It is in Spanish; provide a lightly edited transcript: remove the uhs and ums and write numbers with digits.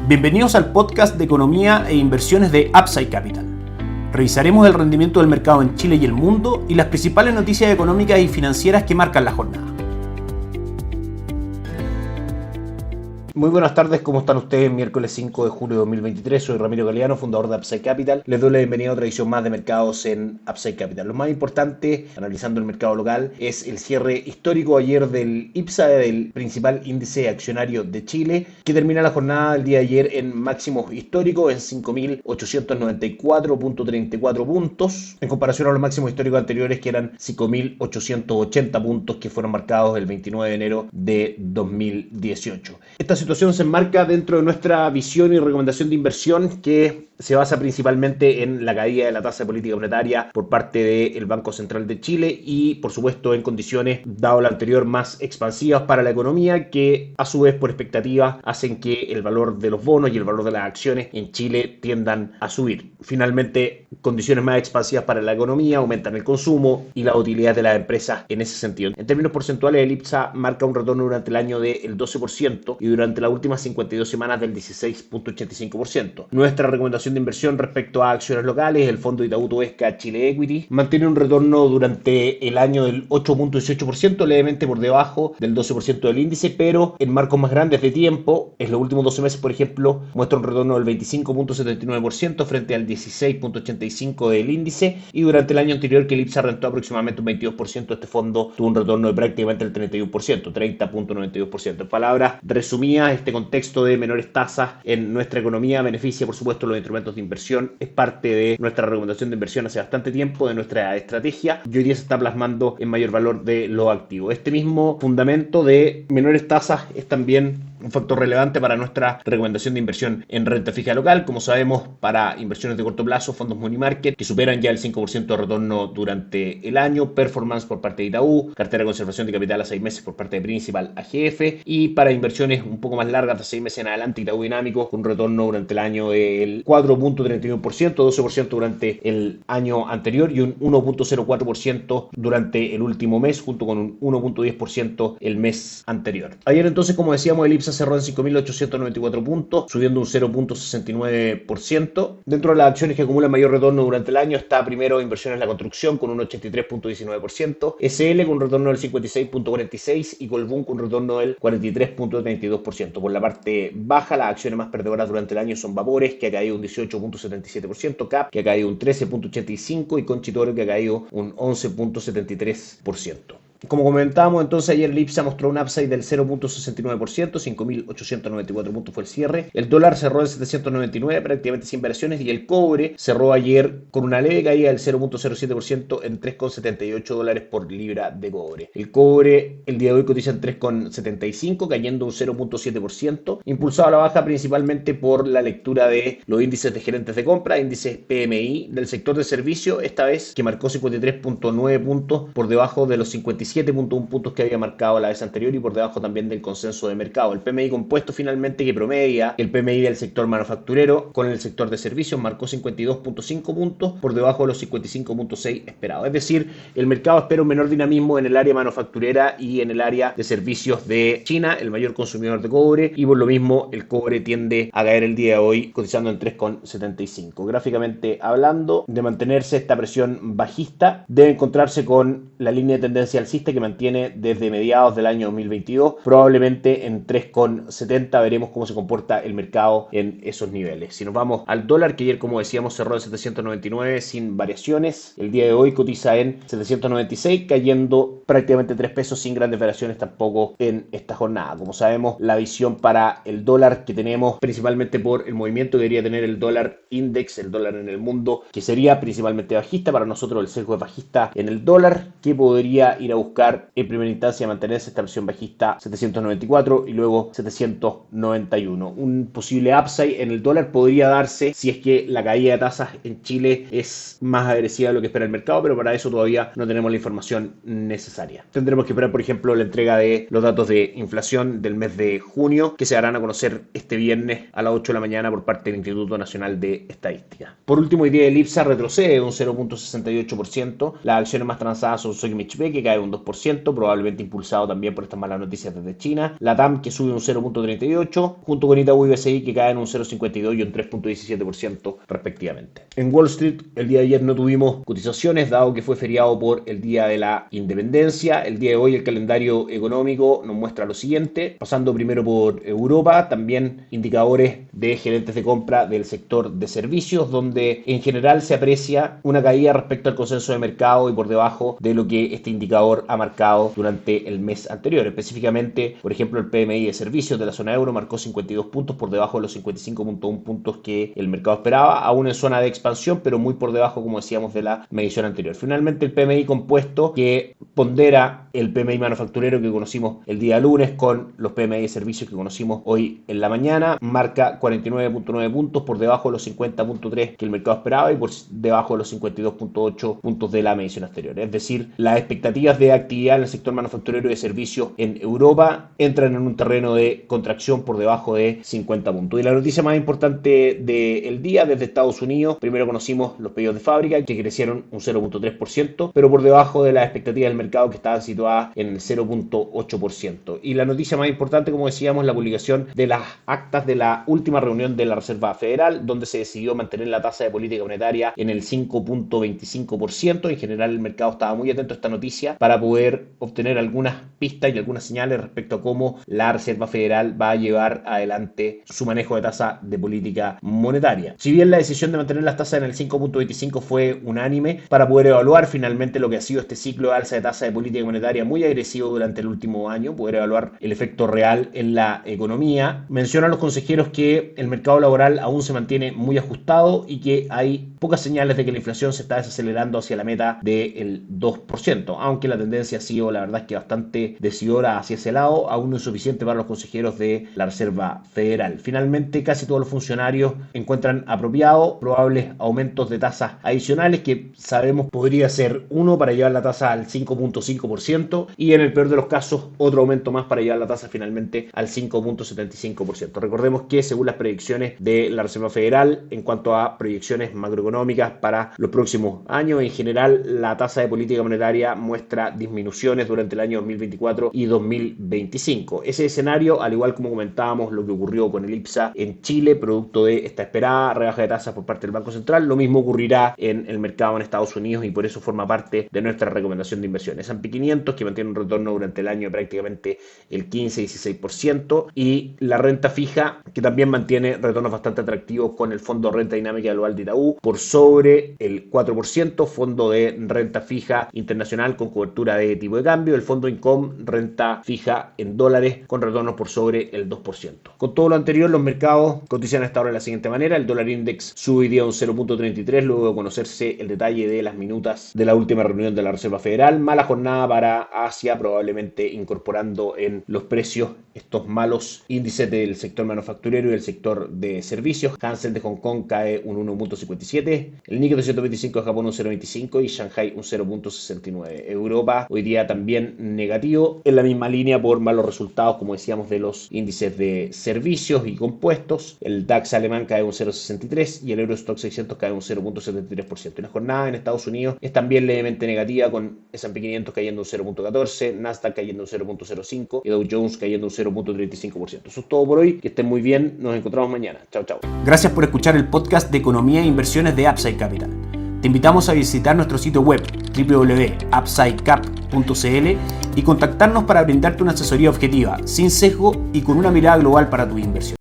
Bienvenidos al podcast de economía e inversiones de Upside Capital. Revisaremos el rendimiento del mercado en Chile y el mundo y las principales noticias económicas y financieras que marcan la jornada. Muy buenas tardes, ¿cómo están ustedes? Miércoles 5 de julio de 2023, soy Ramiro Galeano, fundador de Upside Capital. Les doy la bienvenida a otra edición más de mercados en Upside Capital. Lo más importante, analizando el mercado local, es el cierre histórico ayer del IPSA, del principal índice accionario de Chile, que termina la jornada del día de ayer en máximos históricos en 5.894.34 puntos, en comparación a los máximos históricos anteriores que eran 5.880 puntos que fueron marcados el 29 de enero de 2018. Esta situación se enmarca dentro de nuestra visión y recomendación de inversión que se basa principalmente en la caída de la tasa de política monetaria por parte del Banco Central de Chile y, por supuesto, en condiciones, dado lo anterior, más expansivas para la economía, que a su vez, por expectativas, hacen que el valor de los bonos y el valor de las acciones en Chile tiendan a subir. Finalmente, condiciones más expansivas para la economía aumentan el consumo y la utilidad de las empresas en ese sentido. En términos porcentuales, el IPSA marca un retorno durante el año del 12% y durante las últimas 52 semanas del 16.85%. Nuestra recomendación de inversión respecto a acciones locales, el fondo Itaú Toesca Chile Equity mantiene un retorno durante el año del 8.18%, levemente por debajo del 12% del índice, pero en marcos más grandes de tiempo, en los últimos 12 meses, por ejemplo, muestra un retorno del 25.79% frente al 16.85% del índice, y durante el año anterior, que el IPSA rentó aproximadamente un 22%, este fondo tuvo un retorno de prácticamente el 31%, 30.92%. En palabras resumidas, este contexto de menores tasas en nuestra economía beneficia, por supuesto, los instrumentos de inversión. Es parte de nuestra recomendación de inversión hace bastante tiempo, de nuestra estrategia, y hoy día se está plasmando en mayor valor de los activos. Este mismo fundamento de menores tasas es también un factor relevante para nuestra recomendación de inversión en renta fija local. Como sabemos, para inversiones de corto plazo, fondos money market que superan ya el 5% de retorno durante el año, performance por parte de Itaú, cartera de conservación de capital a 6 meses por parte de Principal AGF, y para inversiones un poco más largas, de 6 meses en adelante, Itaú Dinámico, con un retorno durante el año del 4.31%, 12% durante el año anterior y un 1.04% durante el último mes, junto con un 1.10% el mes anterior. Ayer entonces, como decíamos, el IPSA cerró en 5.894 puntos, subiendo un 0.69%. Dentro de las acciones que acumulan mayor retorno durante el año está primero Inversiones en la Construcción con un 83.19%, SL con un retorno del 56.46% y Colbún con un retorno del 43.32%. Por la parte baja, las acciones más perdedoras durante el año son Vapores, que ha caído un 18.77%, CAP, que ha caído un 13.85% y Conchitoro, que ha caído un 11.73%. Como comentábamos, entonces ayer el IPSA mostró un upside del 0.69%, 5.894 puntos fue el cierre. El dólar cerró en 799, prácticamente sin variaciones, y el cobre cerró ayer con una leve caída del 0.07% en $3.78 por libra de cobre. El cobre el día de hoy cotiza en 3.75, cayendo un 0.7%, impulsado a la baja principalmente por la lectura de los índices de gerentes de compra, índices PMI del sector de servicio, esta vez que marcó 53.9 puntos por debajo de los 57.1 puntos que había marcado la vez anterior y por debajo también del consenso de mercado. El PMI compuesto finalmente, que promedia el PMI del sector manufacturero con el sector de servicios, marcó 52.5 puntos por debajo de los 55.6 esperados. Es decir, el mercado espera un menor dinamismo en el área manufacturera y en el área de servicios de China, el mayor consumidor de cobre, y por lo mismo el cobre tiende a caer el día de hoy cotizando en 3.75. Gráficamente hablando, de mantenerse esta presión bajista, debe encontrarse con la línea de tendencia alcista que mantiene desde mediados del año 2022, probablemente en 3.70. Veremos cómo se comporta el mercado en esos niveles. Si nos vamos al dólar, que ayer, como decíamos, cerró en 799 sin variaciones, el día de hoy cotiza en 796, cayendo prácticamente 3 pesos sin grandes variaciones tampoco en esta jornada. Como sabemos, la visión para el dólar que tenemos, principalmente por el movimiento que debería tener el dólar index, el dólar en el mundo, que sería principalmente bajista. Para nosotros el sesgo es bajista en el dólar, que podría ir a buscar en primera instancia mantenerse esta presión bajista 794 y luego 791. Un posible upside en el dólar podría darse si es que la caída de tasas en Chile es más agresiva de lo que espera el mercado, pero para eso todavía no tenemos la información necesaria. Tendremos que esperar, por ejemplo, la entrega de los datos de inflación del mes de junio, que se darán a conocer este viernes a las 8 de la mañana por parte del Instituto Nacional de Estadística. Por último, hoy día el IPSA retrocede un 0.68%. Las acciones más transadas son Sogmich B, que cae un 0.2%, probablemente impulsado también por estas malas noticias desde China. La TAM, que sube un 0.38%, junto con Itaú y BCI, que caen un 0.52% y un 3.17% respectivamente. En Wall Street, el día de ayer no tuvimos cotizaciones, dado que fue feriado por el Día de la Independencia. El día de hoy el calendario económico nos muestra lo siguiente, pasando primero por Europa, también indicadores de gerentes de compra del sector de servicios, donde en general se aprecia una caída respecto al consenso de mercado y por debajo de lo que este indicador ha marcado durante el mes anterior. Específicamente, por ejemplo, el PMI de servicios de la zona euro marcó 52 puntos por debajo de los 55.1 puntos que el mercado esperaba, aún en zona de expansión, pero muy por debajo, como decíamos, de la medición anterior. Finalmente, el PMI compuesto, que pondera el PMI manufacturero que conocimos el día lunes con los PMI de servicios que conocimos hoy en la mañana, marca 49.9 puntos por debajo de los 50.3 que el mercado esperaba y por debajo de los 52.8 puntos de la medición anterior. Es decir, las expectativas de actividad en el sector manufacturero y de servicios en Europa entran en un terreno de contracción por debajo de 50 puntos. Y la noticia más importante del día desde Estados Unidos, primero conocimos los pedidos de fábrica que crecieron un 0.3%, pero por debajo de las expectativas del mercado que estaban situadas en el 0.8%. Y la noticia más importante, como decíamos, la publicación de las actas de la última reunión de la Reserva Federal, donde se decidió mantener la tasa de política monetaria en el 5.25%. En general, el mercado estaba muy atento a esta noticia para poder obtener algunas pistas y algunas señales respecto a cómo la Reserva Federal va a llevar adelante su manejo de tasa de política monetaria. Si bien la decisión de mantener las tasas en el 5.25 fue unánime, para poder evaluar finalmente lo que ha sido este ciclo de alza de tasa de política monetaria muy agresivo durante el último año, poder evaluar el efecto real en la economía, mencionan los consejeros que el mercado laboral aún se mantiene muy ajustado y que hay pocas señales de que la inflación se está desacelerando hacia la meta del 2%, aunque la tendencia ha sido, la verdad, es que bastante decidora hacia ese lado, aún no es suficiente para los consejeros de la Reserva Federal. Finalmente, casi todos los funcionarios encuentran apropiado probables aumentos de tasas adicionales, que sabemos podría ser uno para llevar la tasa al 5.5% y en el peor de los casos otro aumento más para llevar la tasa finalmente al 5.75%. Recordemos que según las predicciones de la Reserva Federal en cuanto a proyecciones macroeconómicas para los próximos años, en general la tasa de política monetaria muestra disminuciones durante el año 2024 y 2025. Ese escenario, al igual como comentábamos lo que ocurrió con el IPSA en Chile, producto de esta esperada rebaja de tasas por parte del Banco Central, lo mismo ocurrirá en el mercado en Estados Unidos y por eso forma parte de nuestra recomendación de inversión. S&P 500, que mantiene un retorno durante el año de prácticamente el 15-16%, y la renta fija, que también mantiene retornos bastante atractivos con el Fondo Renta Dinámica Global de Itaú por sobre el 4%, fondo de renta fija internacional con cobertura de tipo de cambio, el fondo Income renta fija en dólares con retornos por sobre el 2%. Con todo lo anterior, los mercados cotizan hasta ahora de la siguiente manera: el dólar index sube hoy día un 0.33 luego de conocerse el detalle de las minutas de la última reunión de la Reserva Federal. Mala jornada para Asia, probablemente incorporando en los precios estos malos índices del sector manufacturero y del sector de servicios. Hansen de Hong Kong cae un 1.57, el Nikkei 225 de Japón un 0.25 y Shanghai un 0.69. Europa hoy día también negativo, en la misma línea por malos resultados, como decíamos, de los índices de servicios y compuestos. El DAX alemán cae un 0.63 y el Eurostoxx 600 cae un 0.73%. Y la jornada en Estados Unidos es también levemente negativa, con S&P 500 cayendo un 0.14, Nasdaq cayendo un 0.05 y Dow Jones cayendo un 0.35%. Eso es todo por hoy, que estén muy bien, nos encontramos mañana. Chao, chao. Gracias por escuchar el podcast de Economía e Inversiones de Upside Capital. Te invitamos a visitar nuestro sitio web www.upsidecap.cl y contactarnos para brindarte una asesoría objetiva, sin sesgo y con una mirada global para tu inversión.